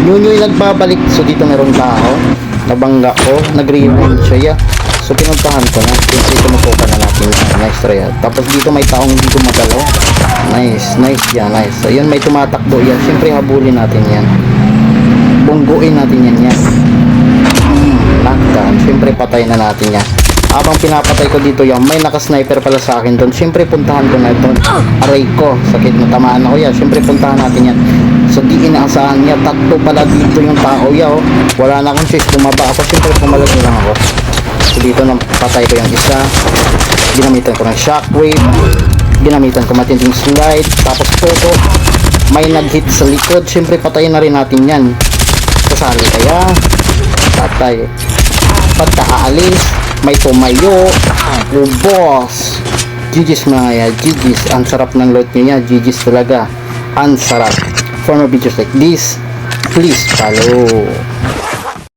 Nyunyo yung nagbabalik. So dito meron tao. Nabangga ko. Nag-rewind siya. So pinuntahan ko na. Siyempre tumutukan na natin. Nice try. Tapos dito may taong hindi gumagalaw. Nice. Nice yan. Nice. So yun may tumatakbo yan. Siyempre habulin natin yan. Bungguin natin yan. Knockdown. Siyempre patay na natin yan. Habang pinapatay ko dito yan, may naka-sniper pala sa akin doon. Siyempre puntahan ko na ito. Aray ko. Sakit na tamaan ako yan. Siyempre puntahan natin yan. So di inaasahan niya. Tatlo pala dito yung tao yan. Oh. Wala na akong choice. Bumaba ako. Siyempre pumalag lang ako. So dito nang patay ko yung isa. Ginamitan ko ng shockwave. Ginamitan ko matinding slide. Tapos toto. May nag-hit sa likod. Siyempre patayin na rin natin yan. Kasali kaya. Patay. Pagkaalis. May tumayo. Oh, boss. GG's mga yan. GG's. Ang sarap ng load niya. GG's talaga. Ang sarap. For more videos like this, please follow.